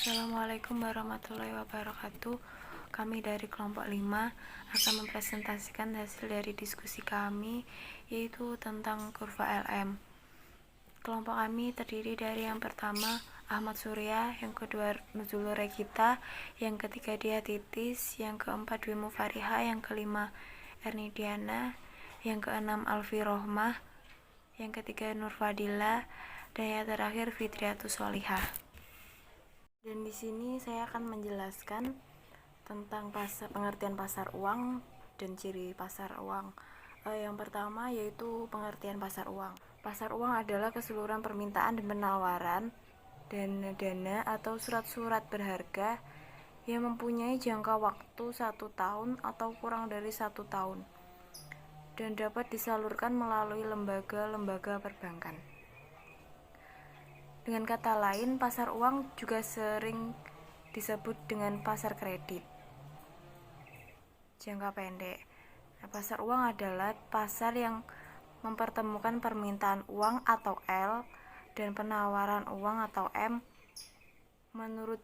Assalamualaikum warahmatullahi wabarakatuh. Kami dari kelompok 5 akan mempresentasikan hasil dari diskusi kami, yaitu tentang kurva LM. Kelompok kami terdiri dari yang pertama Ahmad Surya, yang kedua Nuzul Regita, yang ketiga Dia Titis, yang keempat Dwi Mufariha, yang kelima Erni Diana, yang keenam Alfi Rohmah, yang ketiga Nur Fadila, dan yang terakhir Fitriatus Solihah. Dan di sini saya akan menjelaskan tentang pengertian pasar uang dan ciri pasar uang. Yang pertama yaitu pengertian pasar uang. Pasar uang adalah keseluruhan permintaan dan penawaran dana atau surat-surat berharga yang mempunyai jangka waktu 1 tahun atau kurang dari 1 tahun dan dapat disalurkan melalui lembaga-lembaga perbankan. Dengan kata lain, pasar uang juga sering disebut dengan pasar kredit jangka pendek. Nah, pasar uang adalah pasar yang mempertemukan permintaan uang atau L dan penawaran uang atau M. Menurut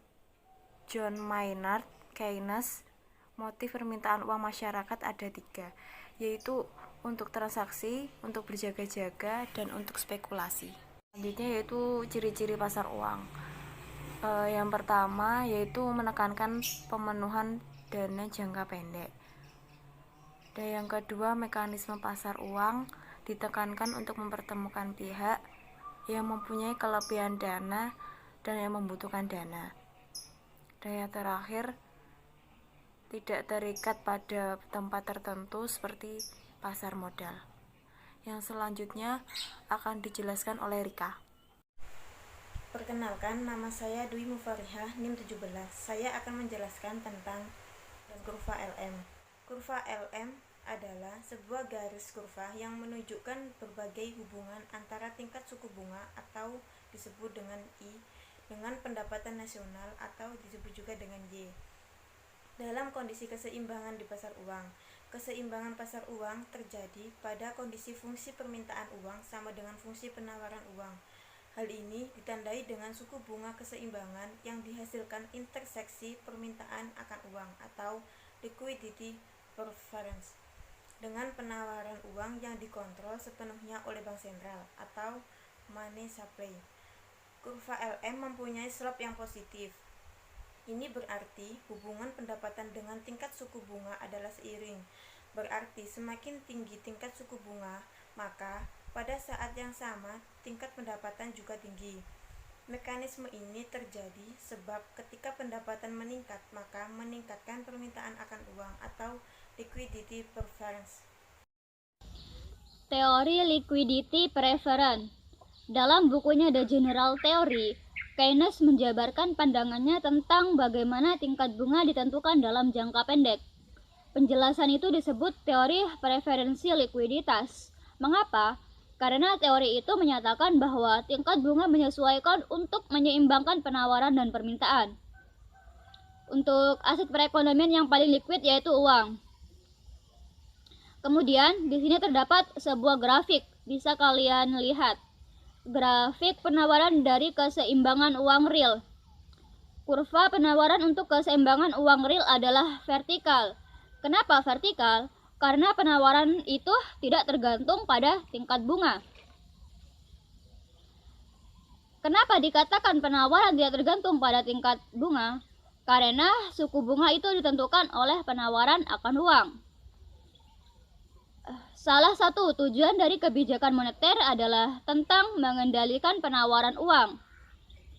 John Maynard Keynes, motif permintaan uang masyarakat ada 3, yaitu untuk transaksi, untuk berjaga-jaga, dan untuk spekulasi. Selanjutnya yaitu ciri-ciri pasar uang. Yang pertama yaitu menekankan pemenuhan dana jangka pendek. Dan yang kedua, mekanisme pasar uang ditekankan untuk mempertemukan pihak yang mempunyai kelebihan dana dan yang membutuhkan dana. Dan yang terakhir, tidak terikat pada tempat tertentu seperti pasar modal. Yang selanjutnya akan dijelaskan oleh Rika. Perkenalkan, nama saya Dwi Mufarihah, NIM 17. Saya akan menjelaskan tentang kurva LM. Kurva LM adalah sebuah garis kurva yang menunjukkan berbagai hubungan antara tingkat suku bunga atau disebut dengan I dengan pendapatan nasional atau disebut juga dengan Y. Dalam kondisi keseimbangan di pasar uang, keseimbangan pasar uang terjadi pada kondisi fungsi permintaan uang sama dengan fungsi penawaran uang. Hal ini ditandai dengan suku bunga keseimbangan yang dihasilkan interseksi permintaan akan uang atau liquidity preference dengan penawaran uang yang dikontrol sepenuhnya oleh bank sentral atau money supply. Kurva LM mempunyai slope yang positif. Ini berarti hubungan pendapatan dengan tingkat suku bunga adalah seiring. Berarti semakin tinggi tingkat suku bunga, maka pada saat yang sama tingkat pendapatan juga tinggi. Mekanisme ini terjadi sebab ketika pendapatan meningkat, maka meningkatkan permintaan akan uang atau liquidity preference. Teori liquidity preference. Dalam bukunya The General Theory, Keynes menjabarkan pandangannya tentang bagaimana tingkat bunga ditentukan dalam jangka pendek. Penjelasan itu disebut teori preferensi likuiditas. Mengapa? Karena teori itu menyatakan bahwa tingkat bunga menyesuaikan untuk menyeimbangkan penawaran dan permintaan. Untuk aset perekonomian yang paling liquid yaitu uang. Kemudian di sini terdapat sebuah grafik, bisa kalian lihat. Grafik penawaran dari keseimbangan uang real. Kurva penawaran untuk keseimbangan uang real adalah vertikal. Kenapa vertikal? Karena penawaran itu tidak tergantung pada tingkat bunga. Kenapa dikatakan penawaran tidak tergantung pada tingkat bunga? Karena suku bunga itu ditentukan oleh penawaran akan uang. Salah satu tujuan dari kebijakan moneter adalah tentang mengendalikan penawaran uang.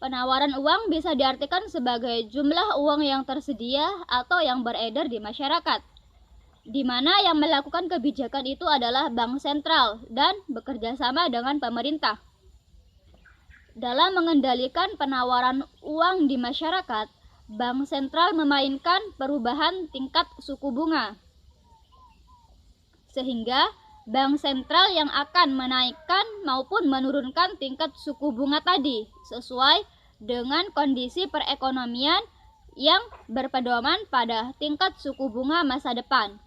Penawaran uang bisa diartikan sebagai jumlah uang yang tersedia atau yang beredar di masyarakat, di mana yang melakukan kebijakan itu adalah bank sentral dan bekerja sama dengan pemerintah. Dalam mengendalikan penawaran uang di masyarakat, bank sentral memainkan perubahan tingkat suku bunga. Sehingga bank sentral yang akan menaikkan maupun menurunkan tingkat suku bunga tadi sesuai dengan kondisi perekonomian yang berpedoman pada tingkat suku bunga masa depan.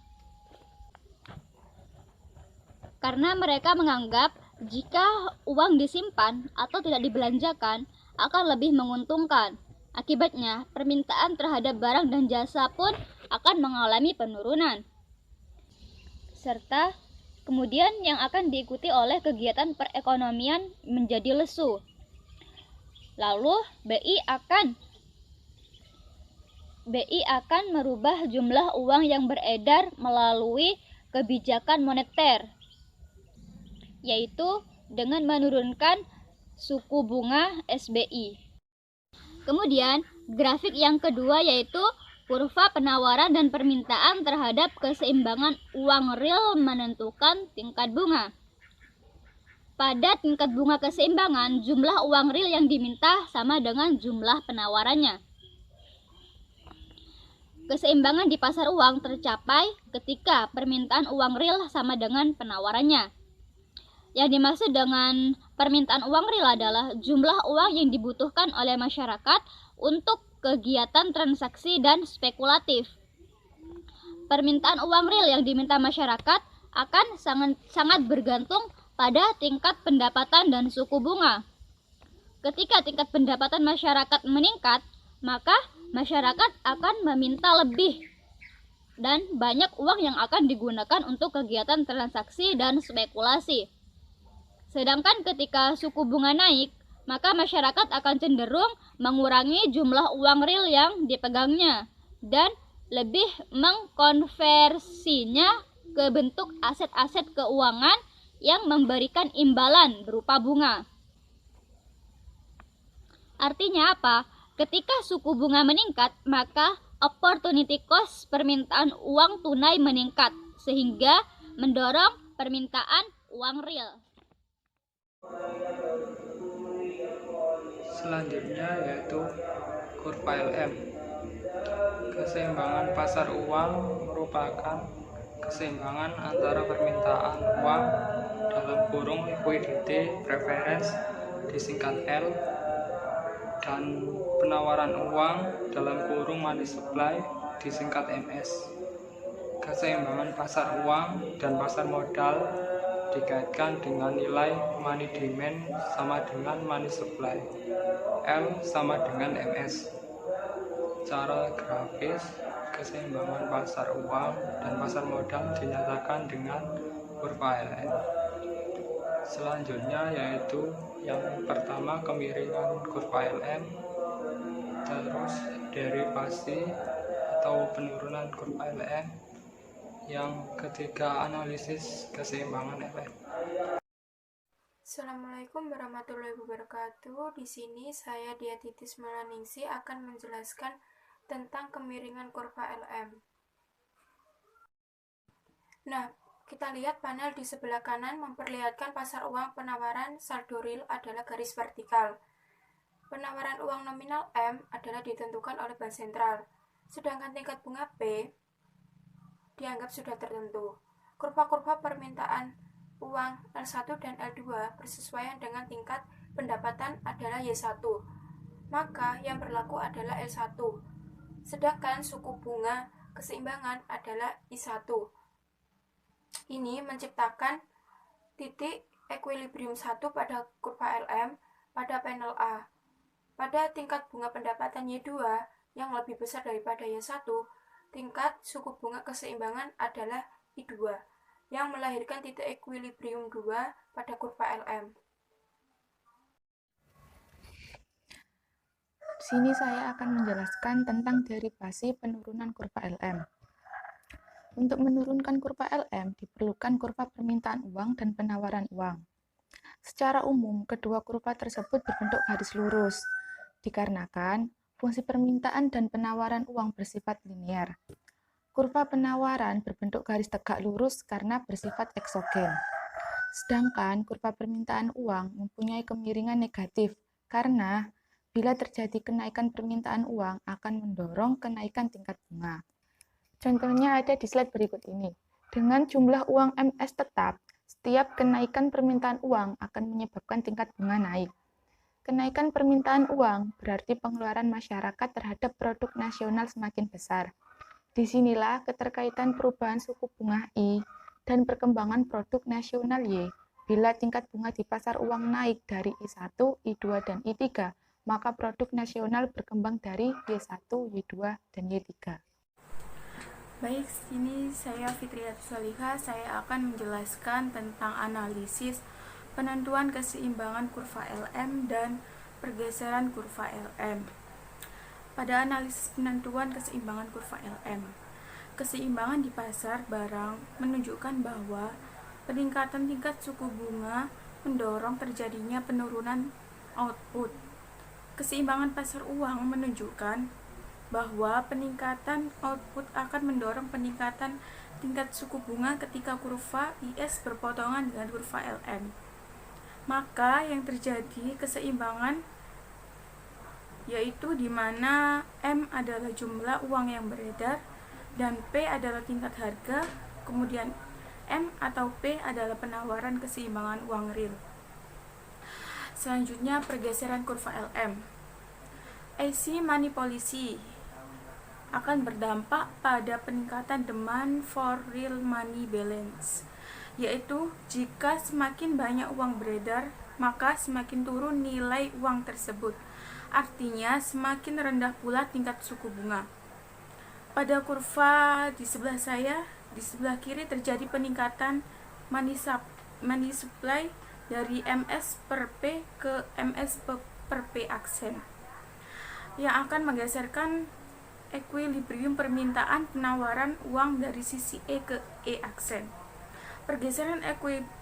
Karena mereka menganggap jika uang disimpan atau tidak dibelanjakan akan lebih menguntungkan. Akibatnya, permintaan terhadap barang dan jasa pun akan mengalami penurunan. Serta kemudian yang akan diikuti oleh kegiatan perekonomian menjadi lesu. Lalu BI akan merubah jumlah uang yang beredar melalui kebijakan moneter, yaitu dengan menurunkan suku bunga SBI. Kemudian, grafik yang kedua yaitu kurva penawaran dan permintaan terhadap keseimbangan uang real menentukan tingkat bunga. Pada tingkat bunga keseimbangan, jumlah uang real yang diminta sama dengan jumlah penawarannya. Keseimbangan di pasar uang tercapai ketika permintaan uang real sama dengan penawarannya. Yang dimaksud dengan permintaan uang real adalah jumlah uang yang dibutuhkan oleh masyarakat untuk kegiatan transaksi dan spekulatif. Permintaan uang real yang diminta masyarakat akan sangat bergantung pada tingkat pendapatan dan suku bunga. Ketika tingkat pendapatan masyarakat meningkat, maka masyarakat akan meminta lebih dan banyak uang yang akan digunakan untuk kegiatan transaksi dan spekulasi. Sedangkan ketika suku bunga naik, maka masyarakat akan cenderung mengurangi jumlah uang real yang dipegangnya dan lebih mengkonversinya ke bentuk aset-aset keuangan yang memberikan imbalan berupa bunga. Artinya apa? Ketika suku bunga meningkat, maka opportunity cost permintaan uang tunai meningkat, sehingga mendorong permintaan uang real. Selanjutnya yaitu kurva LM. Keseimbangan pasar uang merupakan keseimbangan antara permintaan uang dalam kurung liquidity preference disingkat L dan penawaran uang dalam kurung money supply disingkat MS. Keseimbangan pasar uang dan pasar modal dikaitkan dengan nilai money demand sama dengan money supply, L sama dengan MS. Secara grafis, keseimbangan pasar uang dan pasar modal dinyatakan dengan kurva LM. Selanjutnya yaitu yang pertama kemiringan kurva LM, terus derivasi atau penurunan kurva LM, yang ketiga analisis keseimbangan LM. Assalamualaikum warahmatullahi wabarakatuh. Di sini saya Diatitis Melaningsi akan menjelaskan tentang kemiringan kurva LM. Nah, kita lihat panel di sebelah kanan memperlihatkan pasar uang penawaran saldo real adalah garis vertikal. Penawaran uang nominal M adalah ditentukan oleh bank sentral, sedangkan tingkat bunga P dianggap sudah tertentu. Kurva-kurva permintaan uang L1 dan L2 bersesuaian dengan tingkat pendapatan adalah Y1, maka yang berlaku adalah L1. Sedangkan suku bunga keseimbangan adalah I1. Ini menciptakan titik equilibrium 1 pada kurva LM pada panel A. Pada tingkat bunga pendapatan Y2 yang lebih besar daripada Y1, tingkat suku bunga keseimbangan adalah I2 yang melahirkan titik equilibrium 2 pada kurva LM. Di sini saya akan menjelaskan tentang derivasi penurunan kurva LM. Untuk menurunkan kurva LM diperlukan kurva permintaan uang dan penawaran uang. Secara umum, kedua kurva tersebut berbentuk garis lurus, dikarenakan fungsi permintaan dan penawaran uang bersifat linear. Kurva penawaran berbentuk garis tegak lurus karena bersifat eksogen. Sedangkan kurva permintaan uang mempunyai kemiringan negatif karena bila terjadi kenaikan permintaan uang akan mendorong kenaikan tingkat bunga. Contohnya ada di slide berikut ini. Dengan jumlah uang MS tetap, setiap kenaikan permintaan uang akan menyebabkan tingkat bunga naik. Kenaikan permintaan uang berarti pengeluaran masyarakat terhadap produk nasional semakin besar. Disinilah keterkaitan perubahan suku bunga I dan perkembangan produk nasional Y. Bila tingkat bunga di pasar uang naik dari I1, I2, dan I3, maka produk nasional berkembang dari Y1, Y2, dan Y3. Baik, sini saya Fitriyatul Salihah. Saya akan menjelaskan tentang analisis penentuan keseimbangan kurva LM dan pergeseran kurva LM. Pada analisis penentuan keseimbangan kurva LM, keseimbangan di pasar barang menunjukkan bahwa peningkatan tingkat suku bunga mendorong terjadinya penurunan output. Keseimbangan pasar uang menunjukkan bahwa peningkatan output akan mendorong peningkatan tingkat suku bunga ketika kurva IS berpotongan dengan kurva LM. Maka yang terjadi keseimbangan yaitu di mana M adalah jumlah uang yang beredar dan P adalah tingkat harga, kemudian M atau P adalah penawaran keseimbangan uang real. Selanjutnya pergeseran kurva LM. AC money policy akan berdampak pada peningkatan demand for real money balance, yaitu jika semakin banyak uang beredar, maka semakin turun nilai uang tersebut. Artinya semakin rendah pula tingkat suku bunga. Pada kurva di sebelah saya, di sebelah kiri terjadi peningkatan money supply dari MS per P ke MS per P aksen, yang akan menggeserkan equilibrium permintaan penawaran uang dari sisi E ke E aksen. Pergeseran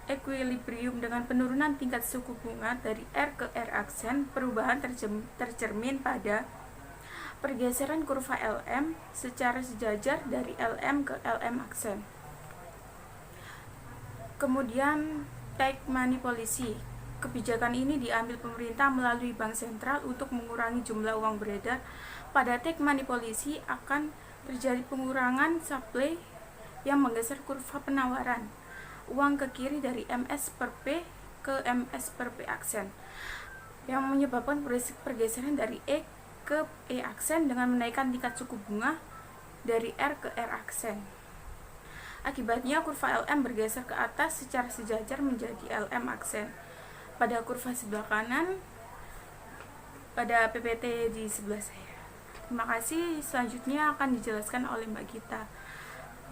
equilibrium dengan penurunan tingkat suku bunga dari R ke R aksen, perubahan tercermin pada pergeseran kurva LM secara sejajar dari LM ke LM aksen. Kemudian tight money policy. Kebijakan ini diambil pemerintah melalui bank sentral untuk mengurangi jumlah uang beredar. Pada tight money policy akan terjadi pengurangan supply yang menggeser kurva penawaran uang ke kiri dari MS per P ke MS per P aksen, yang menyebabkan pergeseran dari E ke E aksen dengan menaikkan tingkat suku bunga dari R ke R aksen. Akibatnya kurva LM bergeser ke atas secara sejajar menjadi LM aksen. Pada kurva sebelah kanan, pada PPT di sebelah saya. Terima kasih. Selanjutnya akan dijelaskan oleh Mbak Gita.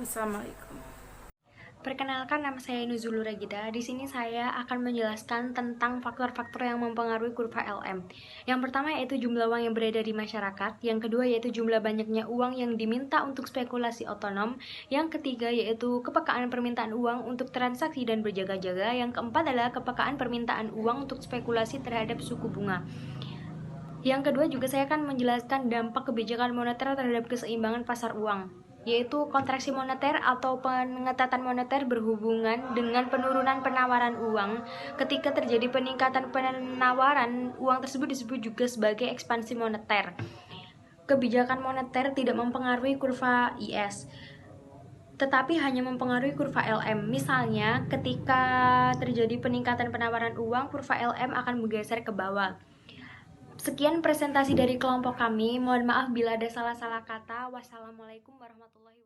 Wassalamualaikum. Perkenalkan, nama saya Nuzulur Regida. Di sini saya akan menjelaskan tentang faktor-faktor yang mempengaruhi kurva LM. Yang pertama yaitu jumlah uang yang beredar di masyarakat. Yang kedua yaitu jumlah banyaknya uang yang diminta untuk spekulasi otonom. Yang ketiga yaitu kepekaan permintaan uang untuk transaksi dan berjaga-jaga. Yang keempat adalah kepekaan permintaan uang untuk spekulasi terhadap suku bunga. Yang kedua juga saya akan menjelaskan dampak kebijakan moneter terhadap keseimbangan pasar uang, yaitu kontraksi moneter atau pengetatan moneter berhubungan dengan penurunan penawaran uang. Ketika terjadi peningkatan penawaran uang tersebut disebut juga sebagai ekspansi moneter. Kebijakan moneter tidak mempengaruhi kurva IS, tetapi hanya mempengaruhi kurva LM. Misalnya, ketika terjadi peningkatan penawaran uang, kurva LM akan bergeser ke bawah. Sekian presentasi dari kelompok kami. Mohon maaf bila ada salah-salah kata. Wassalamualaikum warahmatullahi wabarakatuh.